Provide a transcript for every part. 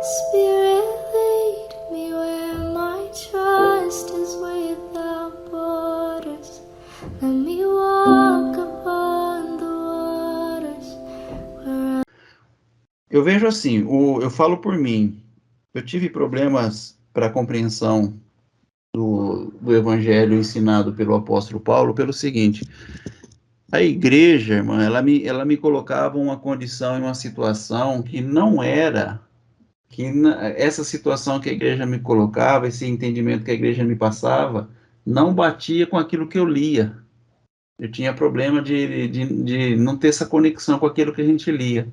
Spirit, lead me where my trust is without borders. Let me walk upon the waters. Eu vejo assim, eu falo por mim, eu tive problemas para a compreensão do evangelho ensinado pelo apóstolo Paulo pelo seguinte: a igreja, irmã, ela me colocava uma condição e uma situação que não era, essa situação que a igreja me colocava, esse entendimento que a igreja me passava, não batia com aquilo que eu lia. Eu tinha problema de não ter essa conexão com aquilo que a gente lia.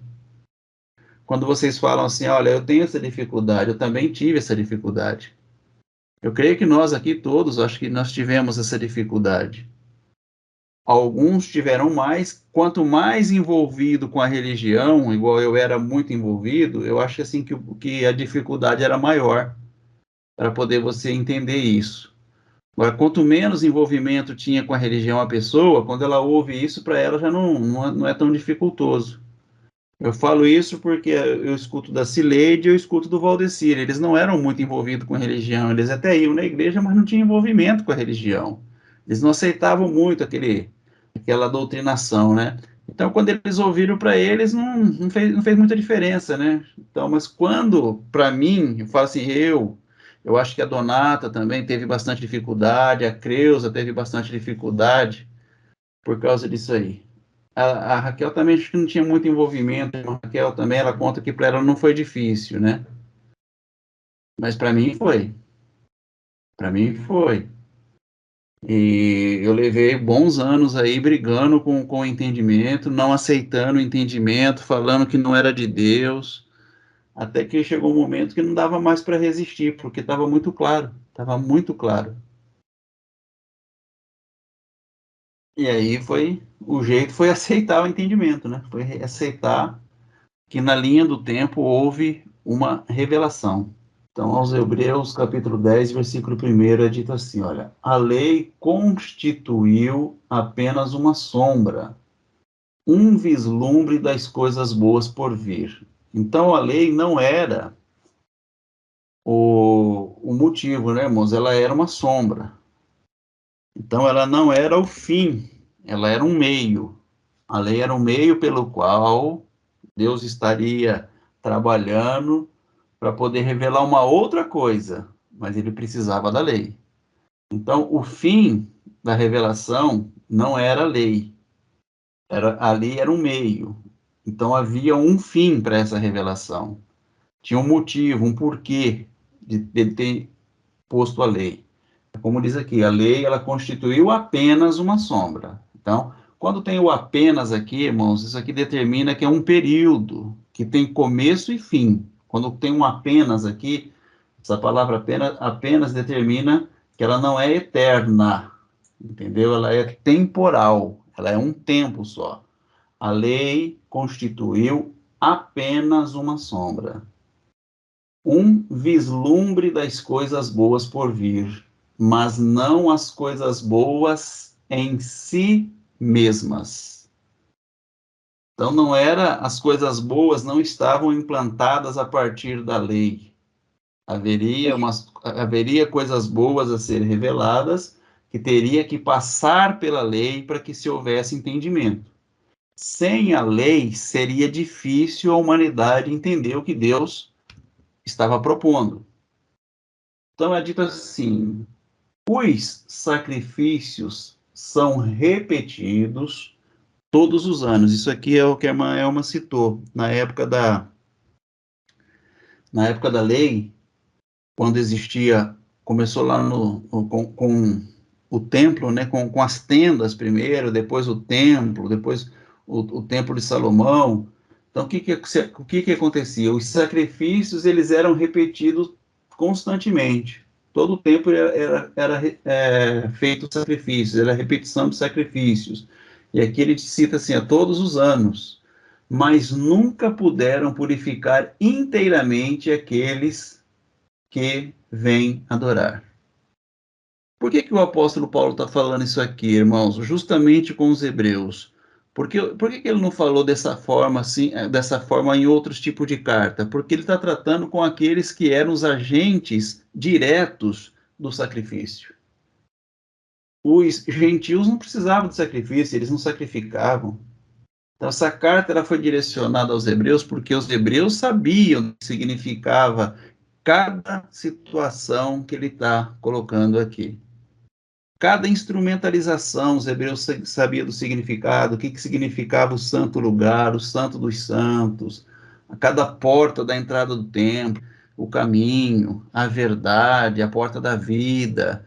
Quando vocês falam assim, olha, eu tenho essa dificuldade, eu também tive essa dificuldade. Eu creio que nós aqui todos, acho que nós tivemos essa dificuldade. Alguns tiveram mais, quanto mais envolvido com a religião, igual eu era muito envolvido, eu acho assim que a dificuldade era maior para poder você entender isso. Agora, quanto menos envolvimento tinha com a religião a pessoa, quando ela ouve isso, para ela já não é tão dificultoso. Eu falo isso porque eu escuto da Cileide e eu escuto do Valdecir. Eles não eram muito envolvidos com religião, eles até iam na igreja, mas não tinham envolvimento com a religião. Eles não aceitavam muito aquela doutrinação, né? Então, quando eles ouviram para eles, não fez muita diferença, né? Então, mas quando, para mim, eu falo assim, eu acho que a Donata também teve bastante dificuldade, a Creuza teve bastante dificuldade por causa disso aí. A Raquel também acho que não tinha muito envolvimento. A Raquel também, ela conta que para ela não foi difícil, né? Mas para mim foi. Para mim foi. E eu levei bons anos aí brigando com o entendimento, não aceitando o entendimento, falando que não era de Deus, até que chegou um momento que não dava mais para resistir, porque estava muito claro, estava muito claro. E aí o jeito foi aceitar o entendimento, né? Foi aceitar que na linha do tempo houve uma revelação. Então, aos Hebreus, capítulo 10, versículo 1, é dito assim, olha, a lei constituiu apenas uma sombra, um vislumbre das coisas boas por vir. Então, a lei não era o motivo, né, irmãos? Ela era uma sombra. Então, ela não era o fim, ela era um meio. A lei era um meio pelo qual Deus estaria trabalhando para poder revelar uma outra coisa, mas ele precisava da lei. Então, o fim da revelação não era a lei, a lei era um meio. Então, havia um fim para essa revelação. Tinha um motivo, um porquê de ele ter posto a lei. Como diz aqui, a lei ela constituiu apenas uma sombra. Então, quando tem o apenas aqui, irmãos, isso aqui determina que é um período, que tem começo e fim. Quando tem um apenas aqui, essa palavra apenas determina que ela não é eterna, entendeu? Ela é temporal, ela é um tempo só. A lei constituiu apenas uma sombra, um vislumbre das coisas boas por vir, mas não as coisas boas em si mesmas. Então não era, as coisas boas não estavam implantadas a partir da lei. Haveria coisas boas a serem reveladas que teria que passar pela lei para que se houvesse entendimento. Sem a lei, seria difícil a humanidade entender o que Deus estava propondo. Então é dito assim: os sacrifícios são repetidos todos os anos. Isso aqui é o que a irmã Elma citou. Na época da lei, quando existia, começou lá com o templo, né, com as tendas primeiro, depois o templo, depois o templo de Salomão. Então, o que acontecia? Os sacrifícios eles eram repetidos constantemente. Todo o tempo era feito sacrifícios, era repetição de sacrifícios. E aqui ele cita assim, a todos os anos, mas nunca puderam purificar inteiramente aqueles que vêm adorar. Por que o apóstolo Paulo está falando isso aqui, irmãos? Justamente com os hebreus. Por que ele não falou dessa forma, assim, dessa forma em outros tipos de carta? Porque ele está tratando com aqueles que eram os agentes diretos do sacrifício. Os gentios não precisavam de sacrifício, eles não sacrificavam. Então, essa carta ela foi direcionada aos hebreus porque os hebreus sabiam o que significava cada situação que ele está colocando aqui. Cada instrumentalização, os hebreus sabiam do significado, o que significava o santo lugar, o santo dos santos, a cada porta da entrada do templo, o caminho, a verdade, a porta da vida,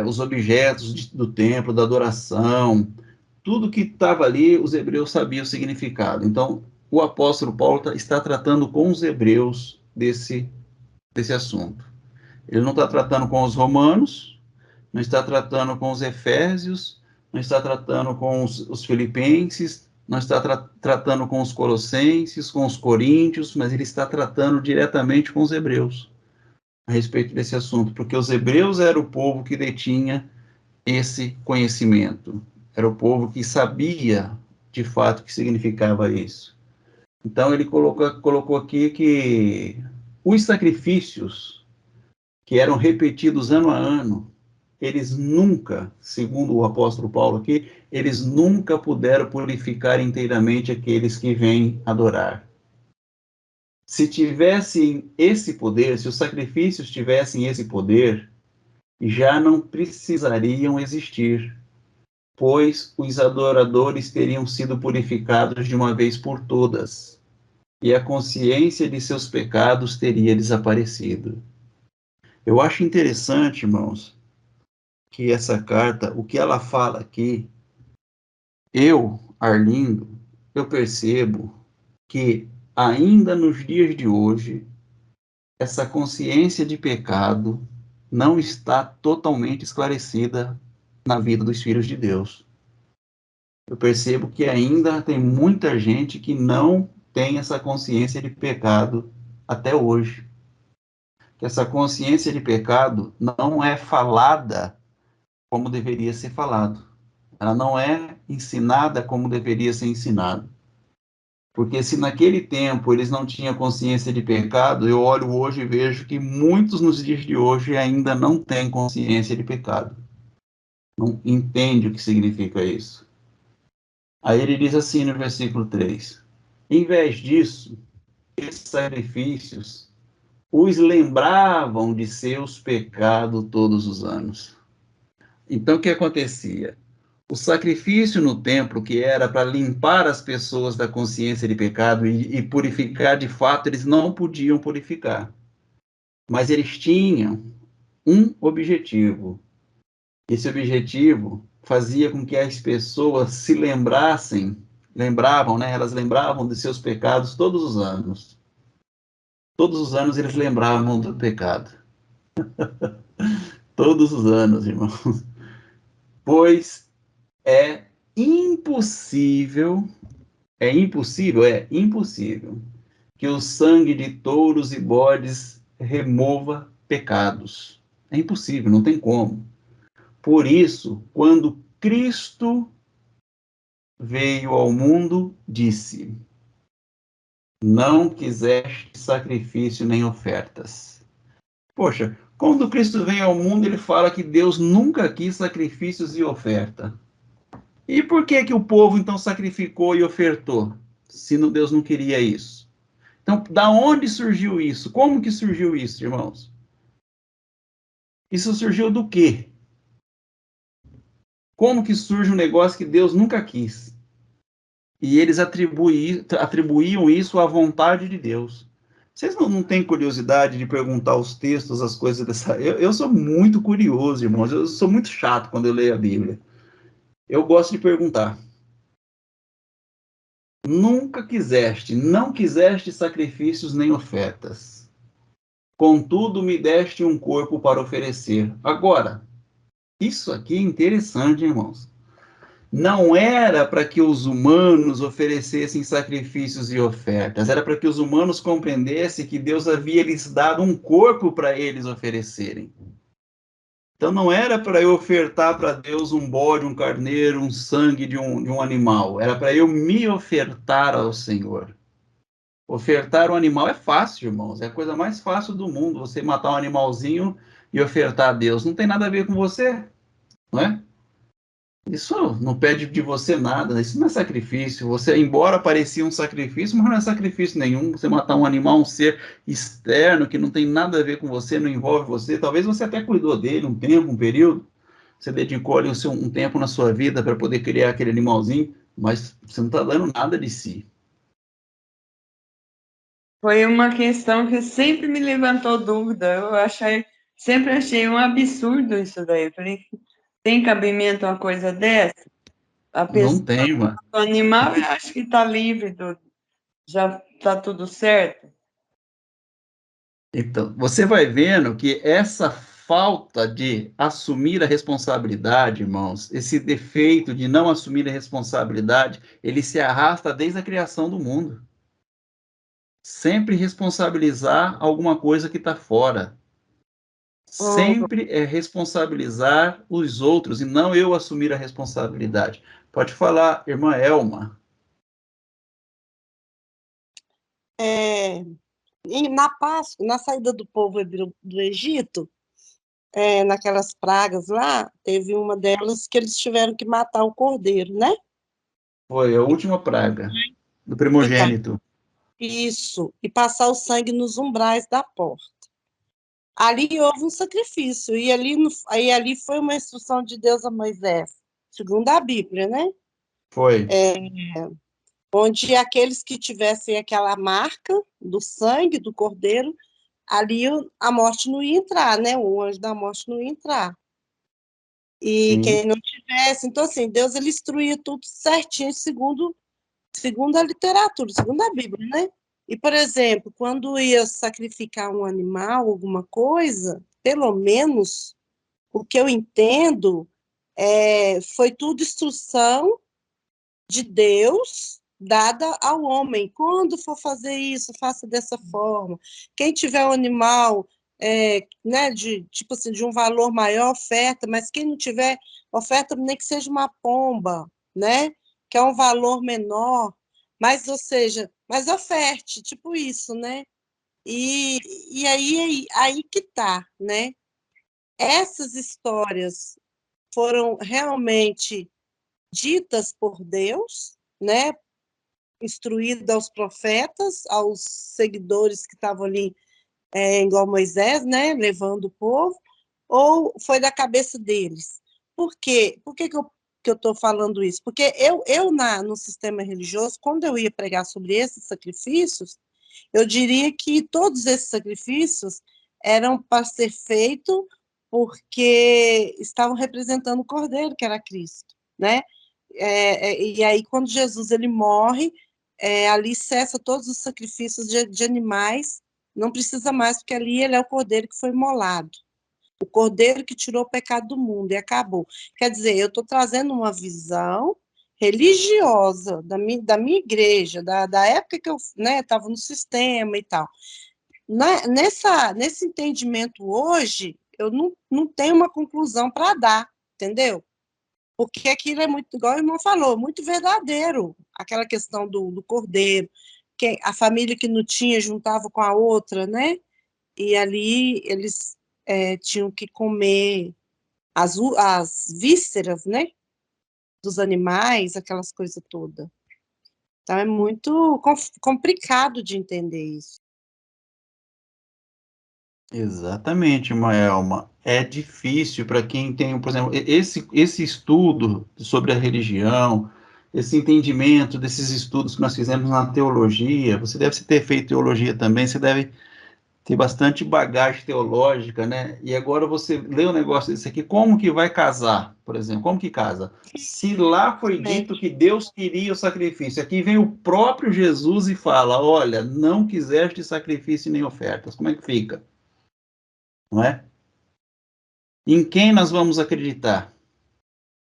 os objetos do templo, da adoração, tudo que estava ali, os hebreus sabiam o significado. Então, o apóstolo Paulo está tratando com os hebreus desse assunto. Ele não está tratando com os romanos, não está tratando com os efésios, não está tratando com os filipenses, não está tratando com os colossenses, com os coríntios, mas ele está tratando diretamente com os hebreus a respeito desse assunto, porque os hebreus eram o povo que detinha esse conhecimento, era o povo que sabia de fato o que significava isso. Então ele colocou aqui que os sacrifícios que eram repetidos ano a ano, eles nunca, segundo o apóstolo Paulo aqui, eles nunca puderam purificar inteiramente aqueles que vêm adorar. Se tivessem esse poder, se os sacrifícios tivessem esse poder, já não precisariam existir, pois os adoradores teriam sido purificados de uma vez por todas, e a consciência de seus pecados teria desaparecido. Eu acho interessante, irmãos, que essa carta, o que ela fala aqui, Arlindo, eu percebo que ainda nos dias de hoje, essa consciência de pecado não está totalmente esclarecida na vida dos filhos de Deus. Eu percebo que ainda tem muita gente que não tem essa consciência de pecado até hoje. Que essa consciência de pecado não é falada como deveria ser falado. Ela não é ensinada como deveria ser ensinada. Porque se naquele tempo eles não tinham consciência de pecado, eu olho hoje e vejo que muitos nos dias de hoje ainda não têm consciência de pecado. Não entende o que significa isso. Aí ele diz assim no versículo 3: em vez disso, esses sacrifícios os lembravam de seus pecados todos os anos. Então, o que acontecia? O sacrifício no templo, que era para limpar as pessoas da consciência de pecado e purificar de fato, eles não podiam purificar. Mas eles tinham um objetivo. Esse objetivo fazia com que as pessoas se lembravam, né? Elas lembravam de seus pecados todos os anos. Todos os anos eles lembravam do pecado. Todos os anos, irmãos. Pois é impossível que o sangue de touros e bodes remova pecados. É impossível, não tem como. Por isso, quando Cristo veio ao mundo, disse: não quiseste sacrifício nem ofertas. Poxa, quando Cristo veio ao mundo, ele fala que Deus nunca quis sacrifícios e oferta. E por que que o povo então sacrificou e ofertou, se Deus não queria isso? Então, da onde surgiu isso? Como que surgiu isso, irmãos? Isso surgiu do quê? Como que surge um negócio que Deus nunca quis? E eles atribuíam isso à vontade de Deus. Vocês não têm curiosidade de perguntar os textos, as coisas dessa... Eu sou muito curioso, irmãos. Eu sou muito chato quando eu leio a Bíblia. Eu gosto de perguntar. Não quiseste sacrifícios nem ofertas. Contudo, me deste um corpo para oferecer. Agora, isso aqui é interessante, irmãos. Não era para que os humanos oferecessem sacrifícios e ofertas, era para que os humanos compreendessem que Deus havia lhes dado um corpo para eles oferecerem. Então não era para eu ofertar para Deus um bode, um carneiro, um sangue de um animal. Era para eu me ofertar ao Senhor. Ofertar um animal é fácil, irmãos. É a coisa mais fácil do mundo. Você matar um animalzinho e ofertar a Deus. Não tem nada a ver com você, não é? Isso não pede de você nada. Isso não é sacrifício. Você, embora parecia um sacrifício, mas não é sacrifício nenhum. Você matar um animal, um ser externo que não tem nada a ver com você, não envolve você. Talvez você até cuidou dele um tempo, um período. Você dedicou ali um tempo na sua vida para poder criar aquele animalzinho, mas você não está dando nada de si. Foi uma questão que sempre me levantou dúvida. Sempre achei um absurdo isso daí. Eu falei, tem cabimento uma coisa dessa? A Não pessoa, tem, mano. o animal, eu acho que está livre, já está tudo certo. Então, você vai vendo que essa falta de assumir a responsabilidade, irmãos, esse defeito de não assumir a responsabilidade, ele se arrasta desde a criação do mundo. Sempre responsabilizar alguma coisa que está fora. Oh, Sempre é responsabilizar os outros e não eu assumir a responsabilidade. Pode falar, irmã Elma. É, e na Páscoa, na saída do povo hebreu do Egito, naquelas pragas lá, teve uma delas que eles tiveram que matar o cordeiro, né? Foi a última praga do Então, primogênito. isso, e passar o sangue nos umbrais da porta. Ali houve um sacrifício, e ali foi uma instrução de Deus a Moisés, segundo a Bíblia, né? Foi, Onde aqueles que tivessem aquela marca do sangue do cordeiro, ali a morte não ia entrar, né? O anjo da morte não ia entrar. E sim. quem não tivesse, então assim, Deus ele instruía tudo certinho segundo a literatura, segundo a Bíblia, né? E, por exemplo, quando ia sacrificar um animal, alguma coisa, pelo menos o que eu entendo foi tudo instrução de Deus dada ao homem. Quando for fazer isso, faça dessa forma. Quem tiver um animal, né, tipo assim, de um valor maior, oferta, mas quem não tiver, oferta nem que seja uma pomba, né, que é um valor menor, mas, ou seja, mas oferte, tipo isso, né? E aí que tá, né? Essas histórias foram realmente ditas por Deus, né? Instruída aos profetas, aos seguidores que estavam ali, igual Moisés, né? Levando o povo, ou foi da cabeça deles? Por quê? Por que eu estou falando isso? Porque no sistema religioso, quando eu ia pregar sobre esses sacrifícios, eu diria que todos esses sacrifícios eram para ser feito porque estavam representando o Cordeiro, que era Cristo, né? E aí, quando Jesus ele morre, ali cessa todos os sacrifícios de animais, não precisa mais, porque ali ele é o Cordeiro que foi imolado, o Cordeiro que tirou o pecado do mundo e acabou. Quer dizer, eu estou trazendo uma visão religiosa da minha igreja, da época que eu estava no sistema e tal. Nesse entendimento hoje, eu não tenho uma conclusão para dar, entendeu? Porque aquilo é muito, igual o irmão falou, muito verdadeiro, aquela questão do cordeiro, que a família que não tinha juntava com a outra, né? E ali eles tinham que comer as vísceras, né? Dos animais, aquelas coisas todas. Então é muito complicado de entender isso. Exatamente, Maelma. É difícil para quem tem, por exemplo, esse estudo sobre a religião, esse entendimento desses estudos que nós fizemos na teologia. Você deve ter feito teologia também, você deve ter bastante bagagem teológica, né? E agora você lê um negócio desse aqui, como que vai casar, por exemplo? Como que casa? Se lá foi dito que Deus queria o sacrifício, aqui vem o próprio Jesus e fala: olha, não quiseste sacrifício nem ofertas. Como é que fica? Não é? Em quem nós vamos acreditar?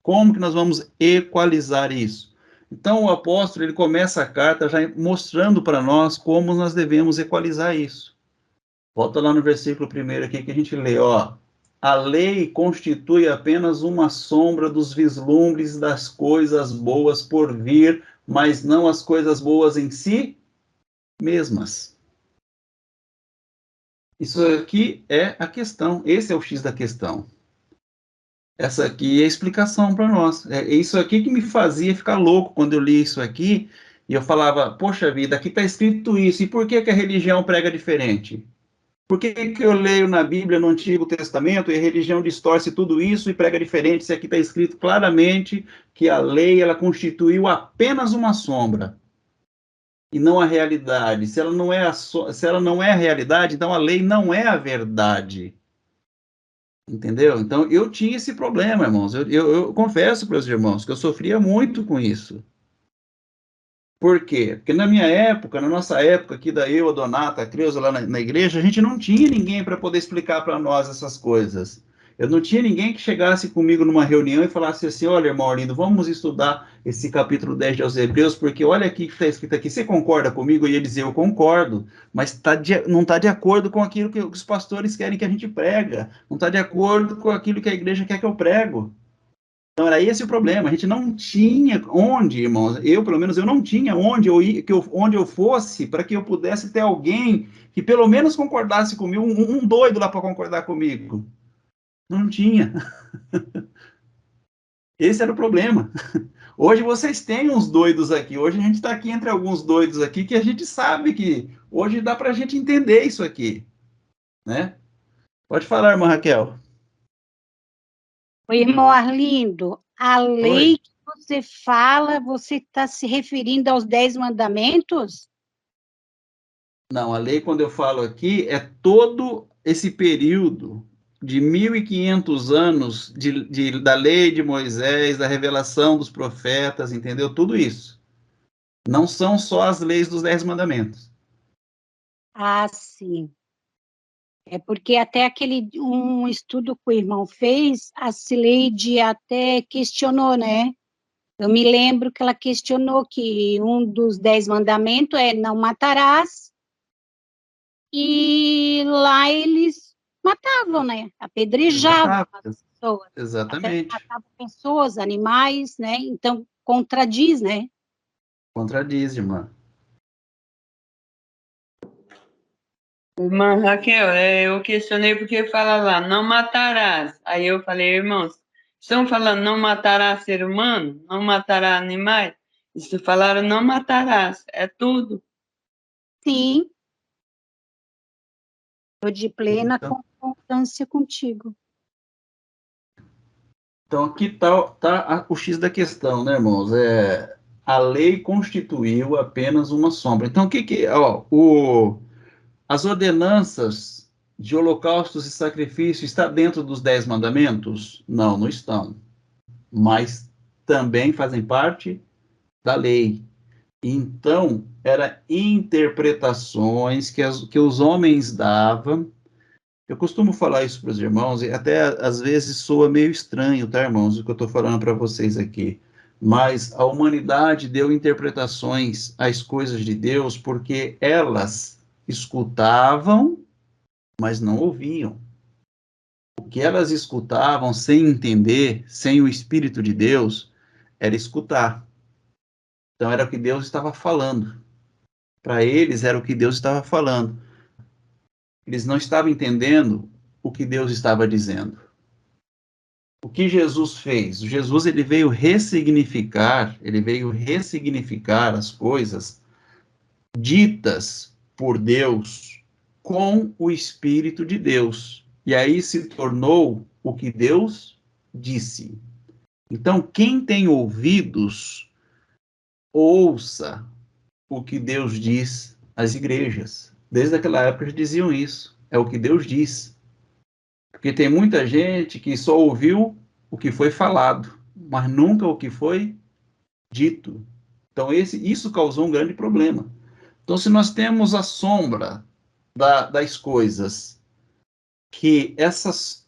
Como que nós vamos equalizar isso? Então o apóstolo ele começa a carta já mostrando para nós como nós devemos equalizar isso. Volta lá no versículo 1 aqui que a gente lê, ó. a lei constitui apenas uma sombra dos vislumbres das coisas boas por vir, mas não as coisas boas em si mesmas. Isso aqui é a questão, esse é o X da questão. Essa aqui é a explicação para nós. É isso aqui que me fazia ficar louco quando eu li isso aqui, e eu falava, poxa vida, aqui está escrito isso, e por que que a religião prega diferente? Por que que eu leio na Bíblia, no Antigo Testamento, e a religião distorce tudo isso e prega diferente, se aqui está escrito claramente que a lei, ela constituiu apenas uma sombra, e não a realidade. Se ela não é se ela não é a realidade, então a lei não é a verdade. Entendeu? Então, eu tinha esse problema, irmãos. Eu confesso para os irmãos que eu sofria muito com isso. Por quê? Porque na minha época, na nossa época aqui, da eu, a Donata, a Creuza lá na igreja, a gente não tinha ninguém para poder explicar para nós essas coisas. Eu não tinha ninguém que chegasse comigo numa reunião e falasse assim, olha, irmão Arlindo, vamos estudar esse capítulo 10 de aos Hebreus, porque olha aqui que está escrito aqui, você concorda comigo? E ele dizia, eu concordo, mas não está de acordo com aquilo que os pastores querem que a gente prega, não está de acordo com aquilo que a igreja quer que eu prego. Então, era esse o problema. A gente não tinha onde, irmãos, pelo menos, eu não tinha onde onde eu fosse para que eu pudesse ter alguém que pelo menos concordasse comigo, um doido lá para concordar comigo. Não tinha. Esse era o problema. Hoje vocês têm uns doidos aqui. Hoje a gente está aqui entre alguns doidos aqui que a gente sabe que hoje dá para a gente entender isso aqui. Né? Pode falar, irmã Raquel. Oi, irmão Arlindo, a lei que você fala, você está se referindo aos 10 mandamentos? Não, a lei, quando eu falo aqui, é todo esse período de 1.500 anos da lei de Moisés, da revelação dos profetas, entendeu? Tudo isso. Não são só as leis dos 10 mandamentos. Ah, sim. É porque até um estudo que o irmão fez, a Cileide até questionou, né? Eu me lembro que ela questionou que um dos 10 mandamentos é não matarás, e lá eles matavam, né? Apedrejavam as pessoas. Exatamente. Matavam pessoas, animais, né? Então, contradiz, né? Contradiz, irmã. Irmã Raquel, eu questionei porque fala lá, não matarás. Aí eu falei, irmãos, estão falando não matarás ser humano? Não matarás animais? Isso falaram não matarás, é tudo. Sim. Estou de plena concordância contigo. Então, aqui tá o X da questão, né, irmãos? A lei constituiu apenas uma sombra. Então, o que as ordenanças de holocaustos e sacrifício está dentro dos 10 mandamentos? Não, não estão. Mas também fazem parte da lei. Então, eram interpretações que os homens davam. Eu costumo falar isso para os irmãos, e até às vezes soa meio estranho, tá, irmãos, o que eu estou falando para vocês aqui. Mas a humanidade deu interpretações às coisas de Deus porque elas escutavam, mas não ouviam. O que elas escutavam sem entender, sem o Espírito de Deus, era escutar. Então era o que Deus estava falando. Para eles era o que Deus estava falando. Eles não estavam entendendo o que Deus estava dizendo. O que Jesus fez? Jesus ele veio ressignificar as coisas ditas por Deus com o Espírito de Deus. E aí se tornou o que Deus disse. Então, quem tem ouvidos, ouça o que Deus diz às igrejas. Desde aquela época eles diziam isso. É o que Deus diz. Porque tem muita gente que só ouviu o que foi falado, mas nunca o que foi dito. Então isso causou um grande problema. Então se nós temos a sombra das coisas, que essas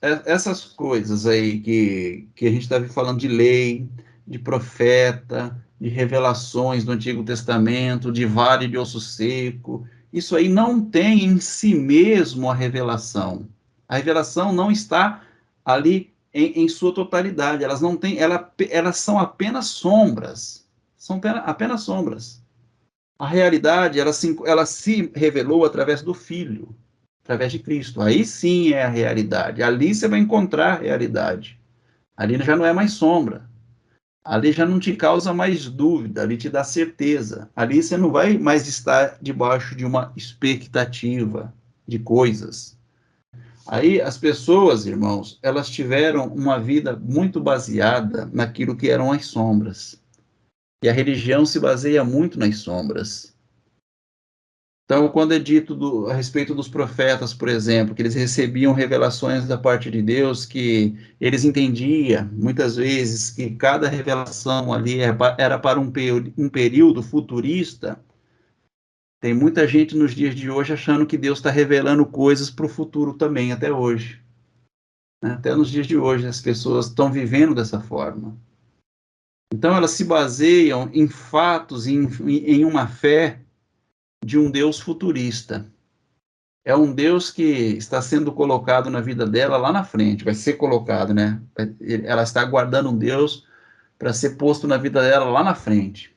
coisas aí que a gente está falando de lei, de profeta, de revelações do Antigo Testamento, de vale de osso seco, isso aí não tem em si mesmo a revelação. A revelação não está ali em sua totalidade. Elas não têm, elas são apenas sombras. São apenas sombras. A realidade, ela se revelou através do Filho, através de Cristo. Aí sim é a realidade. Ali você vai encontrar a realidade. Ali já não é mais sombra. Ali já não te causa mais dúvida, ali te dá certeza. Ali você não vai mais estar debaixo de uma expectativa de coisas. Aí as pessoas, irmãos, elas tiveram uma vida muito baseada naquilo que eram as sombras. E a religião se baseia muito nas sombras. Então, quando é dito a respeito dos profetas, por exemplo, que eles recebiam revelações da parte de Deus, que eles entendiam, muitas vezes, que cada revelação ali era para um período futurista, tem muita gente nos dias de hoje achando que Deus está revelando coisas para o futuro também, até hoje. Até nos dias de hoje, as pessoas estão vivendo dessa forma. Então, elas se baseiam em fatos, em uma fé de um Deus futurista. É um Deus que está sendo colocado na vida dela lá na frente, vai ser colocado, né? Ela está aguardando um Deus para ser posto na vida dela lá na frente.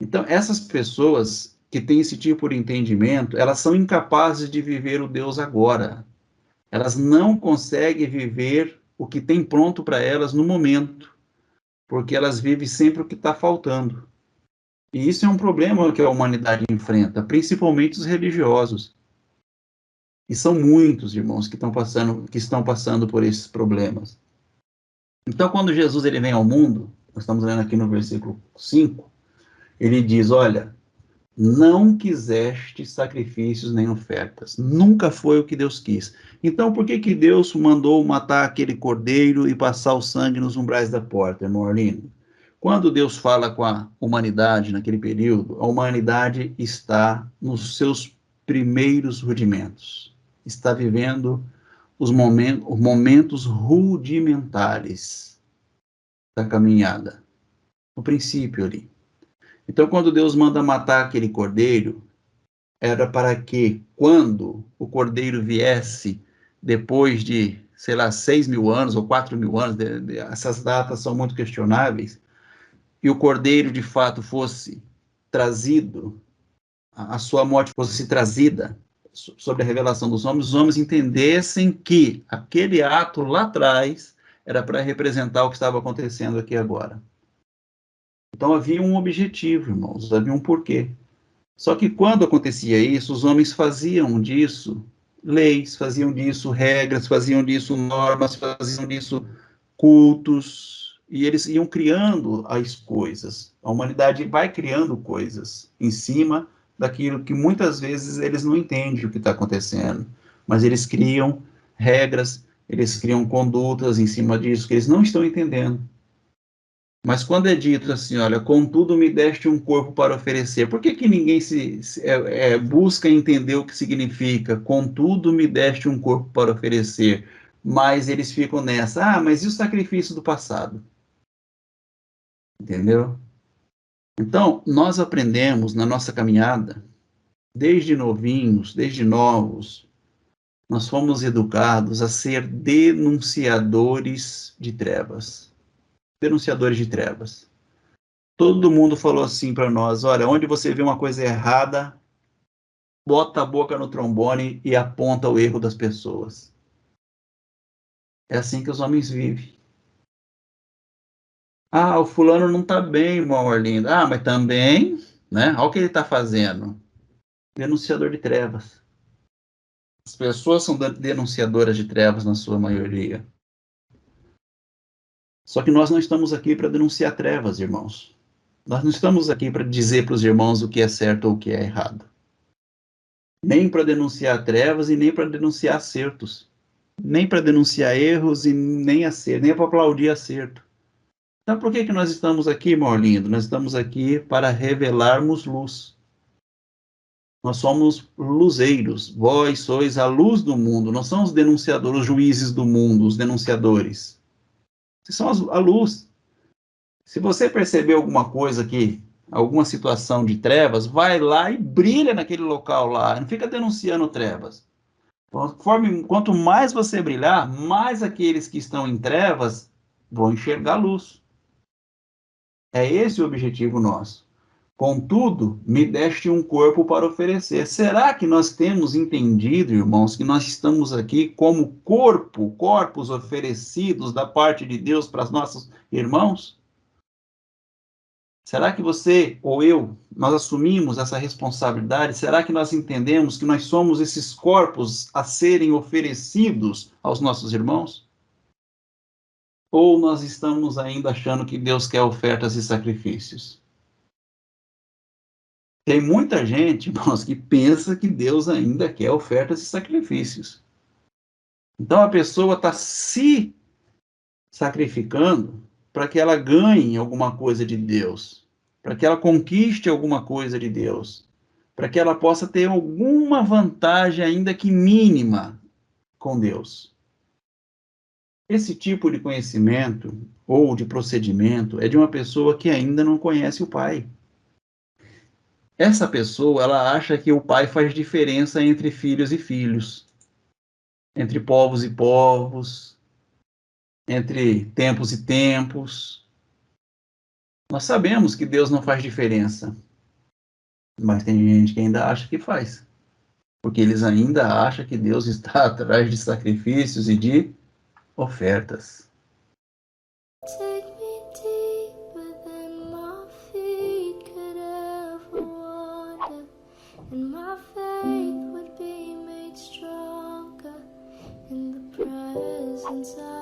Então, essas pessoas que têm esse tipo de entendimento, elas são incapazes de viver o Deus agora. Elas não conseguem viver o que tem pronto para elas no momento, porque elas vivem sempre o que está faltando. E isso é um problema que a humanidade enfrenta, principalmente os religiosos. E são muitos, irmãos, que estão passando por esses problemas. Então, quando Jesus ele vem ao mundo, nós estamos lendo aqui no versículo 5, ele diz, olha, não quiseste sacrifícios nem ofertas. Nunca foi o que Deus quis. Então, por que Deus mandou matar aquele cordeiro e passar o sangue nos umbrais da porta, irmão Arlindo? Quando Deus fala com a humanidade naquele período, a humanidade está nos seus primeiros rudimentos. Está vivendo os momentos rudimentares da caminhada. No princípio ali. Então, quando Deus manda matar aquele cordeiro, era para que, quando o cordeiro viesse, depois de, 6.000 anos ou 4.000 anos, essas datas são muito questionáveis, e o cordeiro, de fato, fosse trazido, a sua morte fosse trazida sobre a revelação dos homens, os homens entendessem que aquele ato lá atrás era para representar o que estava acontecendo aqui agora. Então havia um objetivo, irmãos, havia um porquê. Só que quando acontecia isso, os homens faziam disso leis, faziam disso regras, faziam disso normas, faziam disso cultos, e eles iam criando as coisas. A humanidade vai criando coisas em cima daquilo que muitas vezes eles não entendem o que está acontecendo, mas eles criam regras, eles criam condutas em cima disso que eles não estão entendendo. Mas quando é dito assim, olha, contudo me deste um corpo para oferecer, por que ninguém busca entender o que significa? Contudo me deste um corpo para oferecer, mas eles ficam nessa, mas e o sacrifício do passado? Entendeu? Então, nós aprendemos na nossa caminhada, desde novinhos, desde novos, nós fomos educados a ser denunciadores de trevas. Denunciadores de trevas. Todo mundo falou assim para nós, olha, onde você vê uma coisa errada, bota a boca no trombone e aponta o erro das pessoas. É assim que os homens vivem. O fulano não está bem, irmão Arlindo. Mas também, né? Olha o que ele está fazendo. Denunciador de trevas. As pessoas são denunciadoras de trevas na sua maioria. Só que nós não estamos aqui para denunciar trevas, irmãos. Nós não estamos aqui para dizer para os irmãos o que é certo ou o que é errado. Nem para denunciar trevas e nem para denunciar acertos. Nem para denunciar erros e nem acerto, nem para aplaudir acerto. Então, por que nós estamos aqui, irmão lindo? Nós estamos aqui para revelarmos luz. Nós somos luzeiros. Vós sois a luz do mundo. Não são os denunciadores, os juízes do mundo, os denunciadores. Vocês são a luz. Se você perceber alguma coisa aqui, alguma situação de trevas, vai lá e brilha naquele local lá. Não fica denunciando trevas. Quanto mais você brilhar, mais aqueles que estão em trevas vão enxergar luz. É esse o objetivo nosso. Contudo, me deste um corpo para oferecer. Será que nós temos entendido, irmãos, que nós estamos aqui como corpos oferecidos da parte de Deus para os nossos irmãos? Será que você ou eu, nós assumimos essa responsabilidade? Será que nós entendemos que nós somos esses corpos a serem oferecidos aos nossos irmãos? Ou nós estamos ainda achando que Deus quer ofertas e sacrifícios? Tem muita gente, irmãos, que pensa que Deus ainda quer ofertas e sacrifícios. Então a pessoa está se sacrificando para que ela ganhe alguma coisa de Deus, para que ela conquiste alguma coisa de Deus, para que ela possa ter alguma vantagem, ainda que mínima, com Deus. Esse tipo de conhecimento ou de procedimento é de uma pessoa que ainda não conhece o Pai. Essa pessoa, ela acha que o Pai faz diferença entre filhos e filhos, entre povos e povos, entre tempos e tempos. Nós sabemos que Deus não faz diferença, mas tem gente que ainda acha que faz, porque eles ainda acham que Deus está atrás de sacrifícios e de ofertas. Take me deeper than my feet could ever wander, and my faith would be made stronger in the presence of